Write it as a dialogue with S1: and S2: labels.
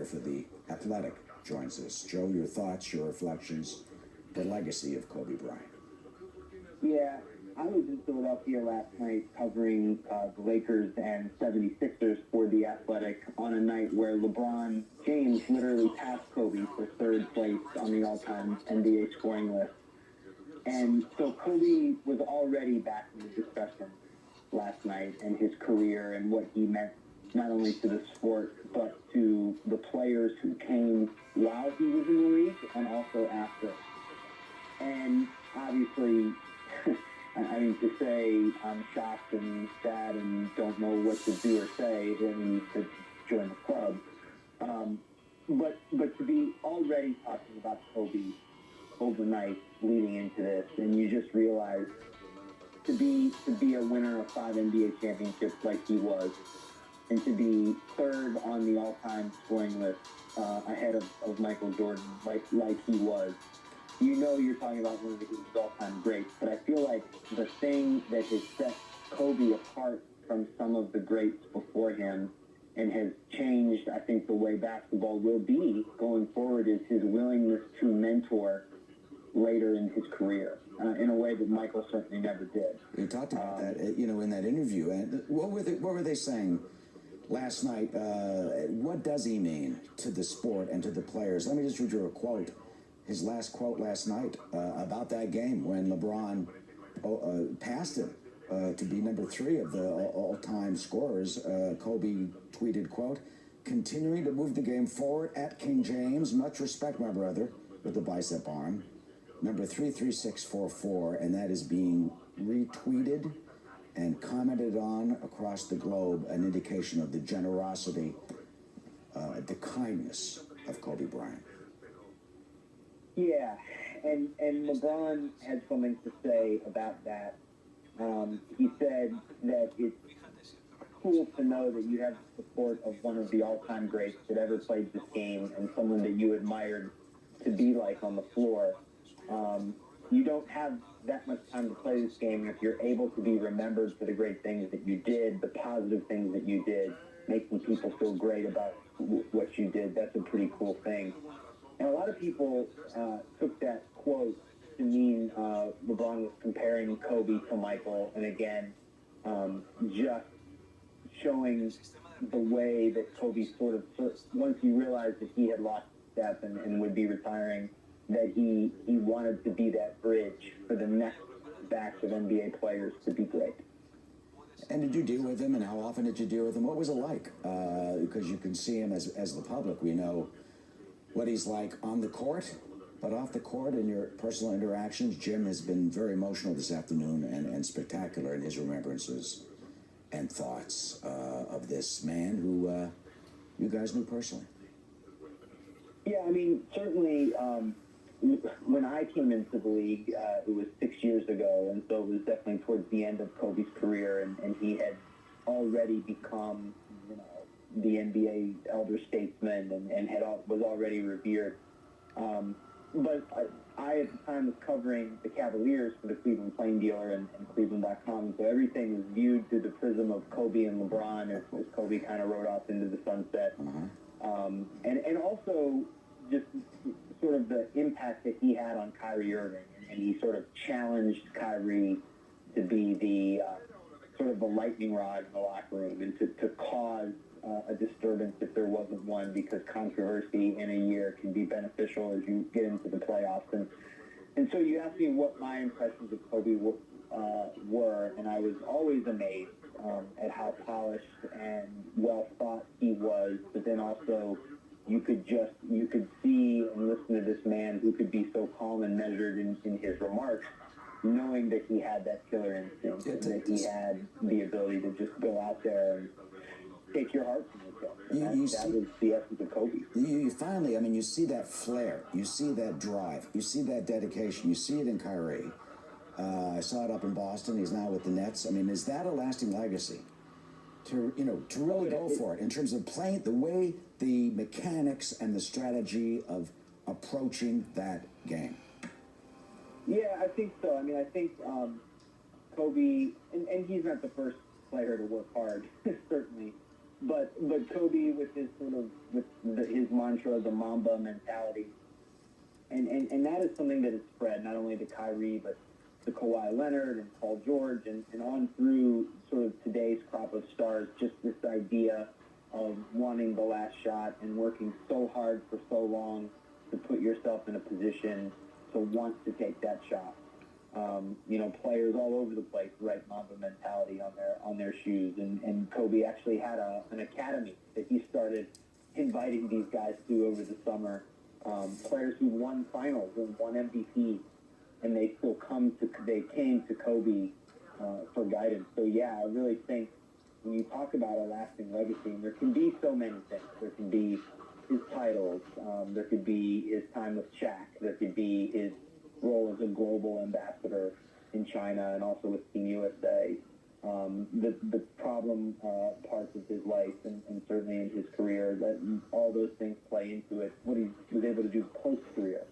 S1: for The Athletic, joins us. Joe, your thoughts, your reflections, the legacy of Koby Bryant.
S2: Yeah, I was in Philadelphia last night covering the Lakers and 76ers for The Athletic on a night where LeBron James literally passed Kobe for third place on the all-time NBA scoring list. And so Kobe was already back in the discussion last night and his career and what he meant not only to the sport but to the players who came while he was in the league and also after. And obviously, I mean, to say I'm shocked and sad and don't know what to do or say, then to join the club. But to be already talking about Kobe overnight leading into this, and you just realize to be a winner of 5 NBA championships like he was, and to be third on the all-time scoring list ahead of Michael Jordan like he was. You know you're talking about one of his all-time greats, but I feel like the thing that has set Kobe apart from some of the greats before him and has changed, I think, the way basketball will be going forward is his willingness to mentor later in his career in a way that Michael certainly never did.
S1: You talked about that, in that interview. And what were they saying last night? What does he mean to the sport and to the players? Let me just read you a quote. His last quote last night about that game when LeBron passed him to be number 3 of the all-time scorers. Kobe tweeted, quote, "Continuing to move the game forward at King James. Much respect, my brother," with the bicep arm. Number 33644, and that is being retweeted and commented on across the globe, an indication of the generosity, the kindness of Kobe Bryant.
S2: Yeah, and LeBron had something to say about that. He said that it's cool to know that you have the support of one of the all-time greats that ever played this game and someone that you admired to be like on the floor. You don't have that much time to play this game. If you're able to be remembered for the great things that you did, the positive things that you did, making people feel great about what you did, that's a pretty cool thing. And a lot of people took that quote to mean LeBron was comparing Kobe to Michael, and again, just showing the way that Kobe sort of, once he realized that he had lost step and would be retiring, that he wanted to be that bridge for the next batch of NBA players to be great.
S1: And did you deal with him, and how often did you deal with him? What was it like? Because you can see him as the public. We know what he's like on the court, but off the court in your personal interactions. Jim has been very emotional this afternoon and spectacular in his remembrances and thoughts of this man who you guys knew personally.
S2: Yeah, I mean, certainly when I came into the league, it was 6 years ago, and so it was definitely towards the end of Kobe's career, and he had already become, the NBA elder statesman and was already revered. But I at the time was covering the Cavaliers for the Cleveland Plain Dealer and Cleveland.com, so everything was viewed through the prism of Kobe and LeBron as Kobe kind of rode off into the sunset. And also just sort of the impact that he had on Kyrie Irving, and he sort of challenged Kyrie to be the sort of the lightning rod in the locker room and to cause a disturbance if there wasn't one, because controversy in a year can be beneficial as you get into the playoffs. And so you asked me what my impressions of Kobe were, and I was always amazed at how polished and well thought he was, but then also you could see and listen to this man who could be so calm and measured in his remarks, knowing that he had that killer instinct, that he had the ability to just go out there and take your heart from yourself. That was the essence of Kobe.
S1: You finally, you see that flair, you see that drive, you see that dedication, you see it in Kyrie. I saw it up in Boston. He's now with the Nets. Is that a lasting legacy? To really go for it in terms of playing the way, the mechanics and the strategy of approaching that game.
S2: Yeah, I think so. I think Kobe, and he's not the first player to work hard, certainly. but Kobe with his sort of his mantra, the Mamba mentality, and that is something that has spread not only to Kyrie but to Kawhi Leonard and Paul George and on through sort of today's crop of stars. Just this idea of wanting the last shot and working so hard for so long to put yourself in a position to want to take that shot. Players all over the place write Mamba mentality on their shoes, and Kobe actually had an academy that he started inviting these guys to over the summer. Players who won finals and won MVP, and they came to Kobe for guidance. So yeah, I really think when you talk about a lasting legacy, and there can be so many things. There can be his titles. There could be his time with Shaq. There could be his role as a global ambassador in China and also with Team USA. The problem parts of his life and certainly in his career, that all those things play into it. What he was able to do post-career.